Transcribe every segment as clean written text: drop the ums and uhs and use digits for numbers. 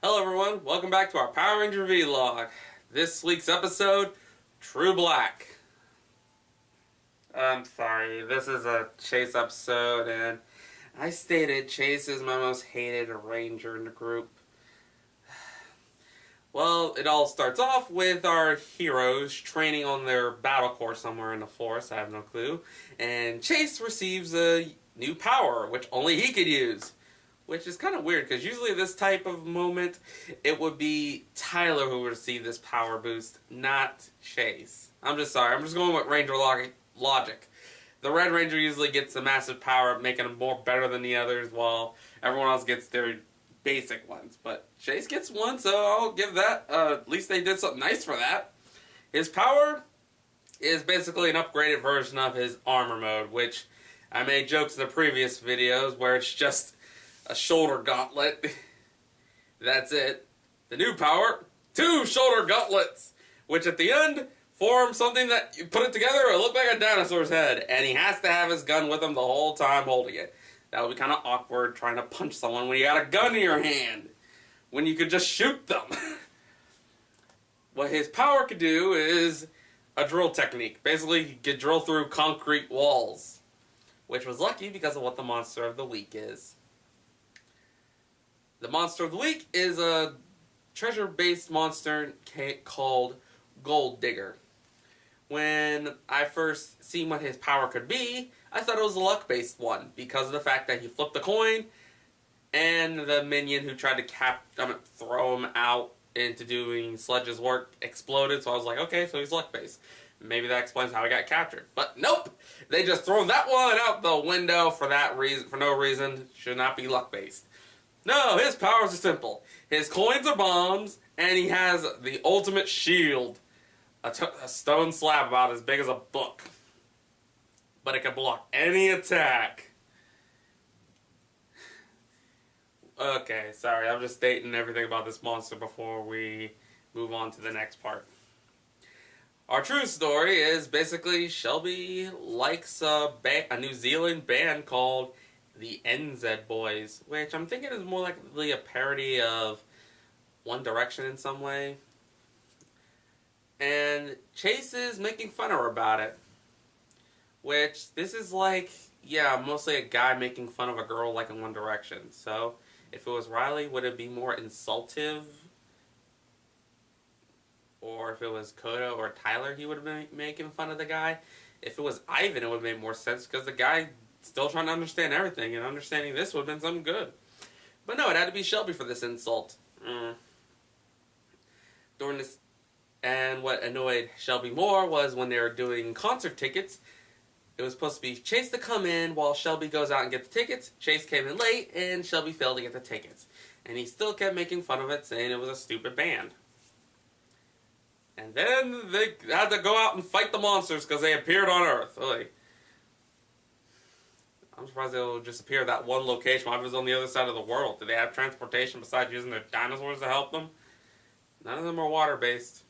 Hello everyone, welcome back to our Power Ranger vlog. This week's episode, True Black. I'm sorry, this is a Chase episode, and I stated Chase is my most hated Ranger in the group. Well, it all starts off with our heroes training on their battle course somewhere in the forest, I have no clue, and Chase receives a new power, which only he could use. Which is kind of weird, because usually this type of moment, it would be Tyler who would receive this power boost, not Chase. I'm just sorry, I'm just going with Ranger logic. The Red Ranger usually gets a massive power, making him more better than the others, while everyone else gets their basic ones. But Chase gets one, so I'll give that, at least they did something nice for that. His power is basically an upgraded version of his armor mode, which I made jokes in the previous videos, where it's just a shoulder gauntlet. That's it. The new power, 2 shoulder gauntlets, which at the end form something that you put it together, it look like a dinosaur's head, and he has to have his gun with him the whole time holding it. That would be kind of awkward trying to punch someone when you got a gun in your hand, when you could just shoot them. What his power could do is a drill technique. Basically, he could drill through concrete walls, which was lucky because of what the monster of the week is. The monster of the week is a treasure-based monster called Gold Digger. When I first seen what his power could be, I thought it was a luck-based one because of the fact that he flipped the coin and the minion who tried to throw him out into doing Sledge's work exploded, so I was like, okay, so he's luck-based. Maybe that explains how he got captured. But nope! They just throw that one out the window for no reason. Should not be luck-based. No, his powers are simple. His coins are bombs, and he has the ultimate shield. A stone slab about as big as a book. But it can block any attack. Okay, sorry, I'm just stating everything about this monster before we move on to the next part. Our true story is basically Shelby likes a New Zealand band called the NZ Boys, which I'm thinking is more likely a parody of One Direction in some way. And Chase is making fun of her about it. Which, this is like, yeah, mostly a guy making fun of a girl like in One Direction. So, if it was Riley, would it be more insultive? Or if it was Koda or Tyler, he would have been making fun of the guy. If it was Ivan, it would have made more sense, because the guy still trying to understand everything, and understanding this would have been something good. But no, it had to be Shelby for this insult. During this, and what annoyed Shelby more was when they were doing concert tickets, it was supposed to be Chase to come in while Shelby goes out and get the tickets. Chase came in late, and Shelby failed to get the tickets. And he still kept making fun of it, saying it was a stupid band. And then they had to go out and fight the monsters because they appeared on Earth. Like, I'm surprised they'll just appear at that one location. Why was on the other side of the world? Do they have transportation besides using their dinosaurs to help them? None of them are water-based.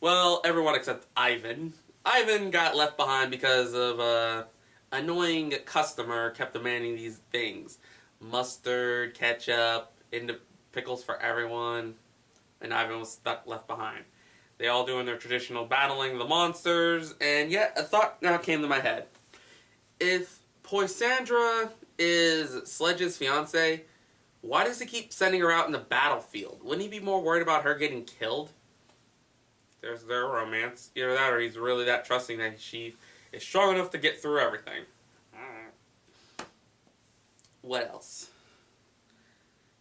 Well, everyone except Ivan. Ivan got left behind because of an annoying customer kept demanding these things. Mustard, ketchup, pickles for everyone. And Ivan was left behind. They all doing their traditional battling the monsters, and yet a thought now came to my head. If Poisandra is Sledge's fiance, why does he keep sending her out in the battlefield? Wouldn't he be more worried about her getting killed? There's their romance. Either that or he's really that trusting that she is strong enough to get through everything. What else?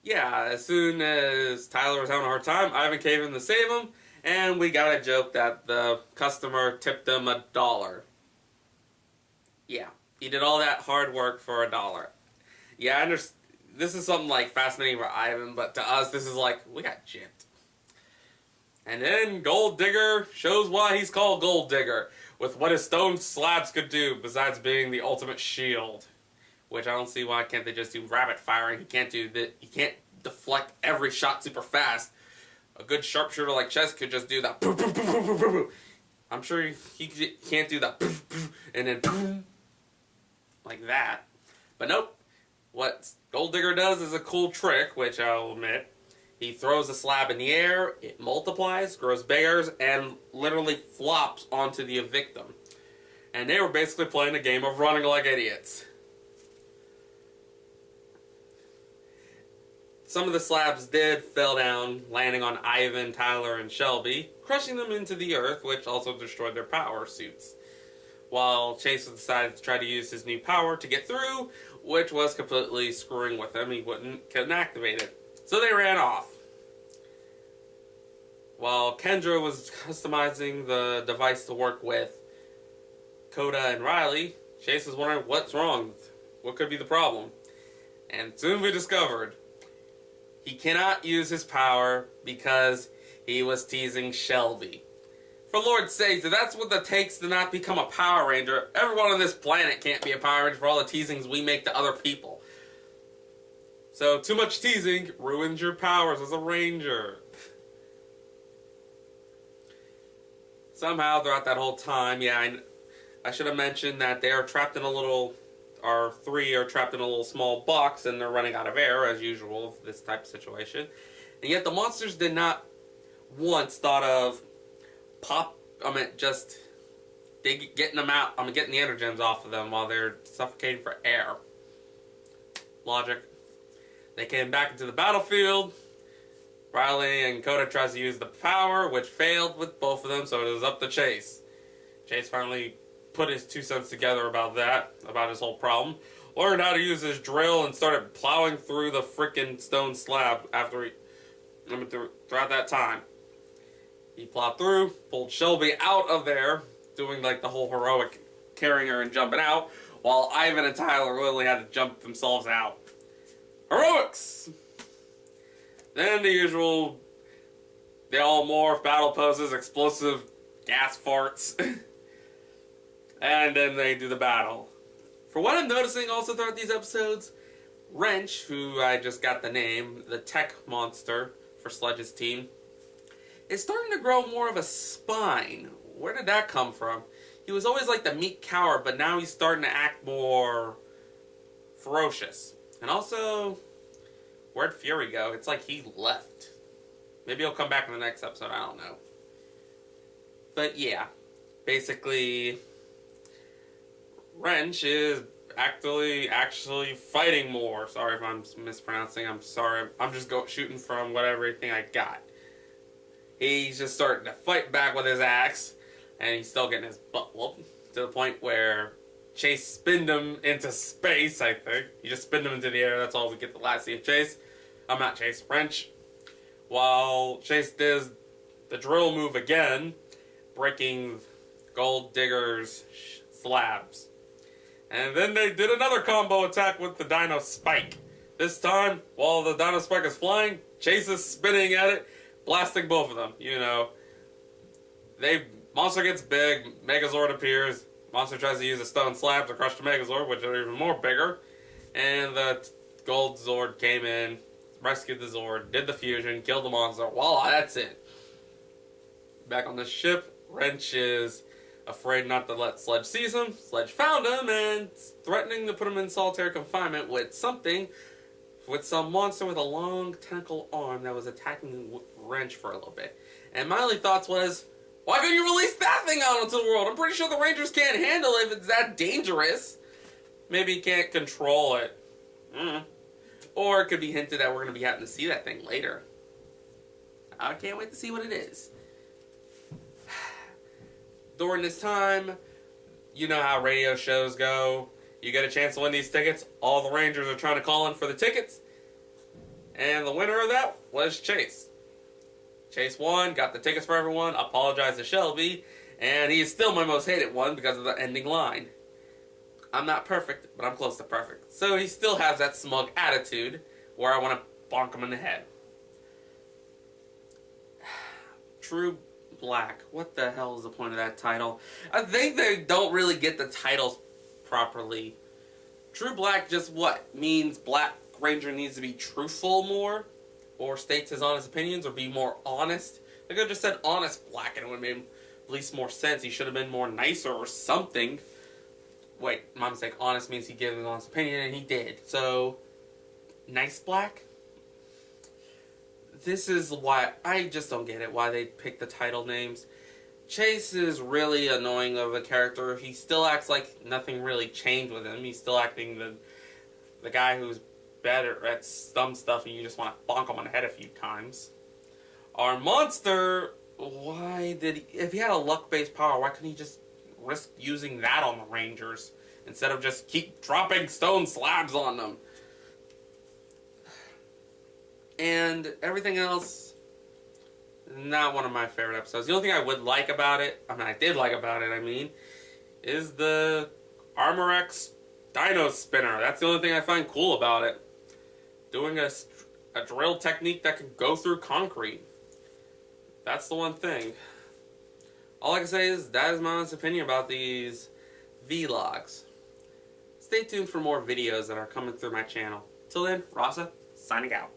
Yeah, as soon as Tyler was having a hard time, Ivan came in to save him, and we got a joke that the customer tipped him $1. Yeah, he did all that hard work for $1. Yeah, I understand. This is something like fascinating for Ivan, but to us, this is like, we got gypped. And then Gold Digger shows why he's called Gold Digger, with what his stone slabs could do besides being the ultimate shield. Which I don't see why can't they just do rapid firing. He can't do that. He can't deflect every shot super fast. A good sharpshooter like Chess could just do that. I'm sure he can't do that. And then like that. But nope. What Gold Digger does is a cool trick, which I'll admit. He throws a slab in the air, it multiplies, grows bigger, and literally flops onto the victim. And they were basically playing a game of running like idiots. Some of the slabs fell down, landing on Ivan, Tyler, and Shelby, crushing them into the earth, which also destroyed their power suits. While Chase decided to try to use his new power to get through, which was completely screwing with him. He couldn't activate it. So they ran off. While Kendra was customizing the device to work with Coda and Riley, Chase was wondering what's wrong. What could be the problem? And soon we discovered he cannot use his power because he was teasing Shelby. For Lord's sake, if that's what it takes to not become a Power Ranger, everyone on this planet can't be a Power Ranger for all the teasings we make to other people. So, too much teasing ruins your powers as a Ranger. Somehow, throughout that whole time, I should have mentioned that they are trapped in a little... Our three are trapped in a little small box and they're running out of air, as usual, for this type of situation. And yet the monsters did not once thought of getting them out, getting the energems off of them while they're suffocating for air. Logic. They came back into the battlefield. Riley and Coda tries to use the power, which failed with both of them, so it was up to Chase. Chase finally put his 2 cents together about his whole problem, learned how to use his drill, and started plowing through the frickin' stone slab throughout that time. He plowed through, pulled Shelby out of there, doing like the whole heroic carrying her and jumping out, while Ivan and Tyler literally had to jump themselves out. Heroics! Then the usual, they all morph, battle poses, explosive gas farts. And then they do the battle. For what I'm noticing also throughout these episodes, Wrench, who I just got the name, the tech monster for Sledge's team, is starting to grow more of a spine. Where did that come from? He was always like the meek coward, but now he's starting to act more ferocious. And also, where'd Fury go? It's like he left. Maybe he'll come back in the next episode, I don't know. But yeah, basically... Wrench is actually fighting more. Sorry if I'm mispronouncing. I'm sorry. I'm just shooting from everything I got. He's just starting to fight back with his axe, and he's still getting his butt whooped to the point where Chase spinned him into space. I think he just spinned him into the air. That's all we get the last see of Chase. I'm not Chase. Wrench. While Chase does the drill move again, breaking Gold Digger's slabs. And then they did another combo attack with the Dino Spike. This time, while the Dino Spike is flying, Chase is spinning at it, blasting both of them. Monster gets big, Megazord appears, Monster tries to use a stone slab to crush the Megazord, which are even more bigger. And the Gold Zord came in, rescued the Zord, did the fusion, killed the monster. Voila, that's it. Back on the ship, Wrench is afraid not to let Sledge seize him. Sledge found him and threatening to put him in solitary confinement with some monster with a long tentacle arm that was attacking Wrench for a little bit. And my only thoughts was, why couldn't you release that thing out into the world? I'm pretty sure the Rangers can't handle it if it's that dangerous. Maybe he can't control it. Or it could be hinted that we're going to be having to see that thing later. I can't wait to see what it is. During this time, you know how radio shows go. You get a chance to win these tickets. All the Rangers are trying to call in for the tickets. And the winner of that was Chase. Chase won, got the tickets for everyone, apologized to Shelby, and he is still my most hated one because of the ending line. I'm not perfect, but I'm close to perfect. So he still has that smug attitude where I want to bonk him in the head. True Black. What the hell is the point of that title? I think they don't really get the titles properly. True Black just what? Means Black Ranger needs to be truthful more? Or states his honest opinions? Or be more honest? They could have just said Honest Black and it would have made at least more sense. He should have been more nicer or something. Wait, my mistake. Honest means he gave his honest opinion and he did. So, Nice Black? this is why I just don't get it, why they pick the title names. Chase is really annoying of a character. He still acts like nothing really changed with him. He's still acting the guy who's better at some stuff and you just want to bonk him on the head a few times. Our monster, why did he, if he had a luck-based power, why couldn't he just risk using that on the Rangers instead of just keep dropping stone slabs on them? And everything else, not one of my favorite episodes. The only thing I would like about it, I did like about it, is the Armorex Dino spinner. That's the only thing I find cool about it. Doing a drill technique that can go through concrete. That's the one thing. All I can say is that is my honest opinion about these vlogs. Stay tuned for more videos that are coming through my channel. Till then, Rasa, signing out.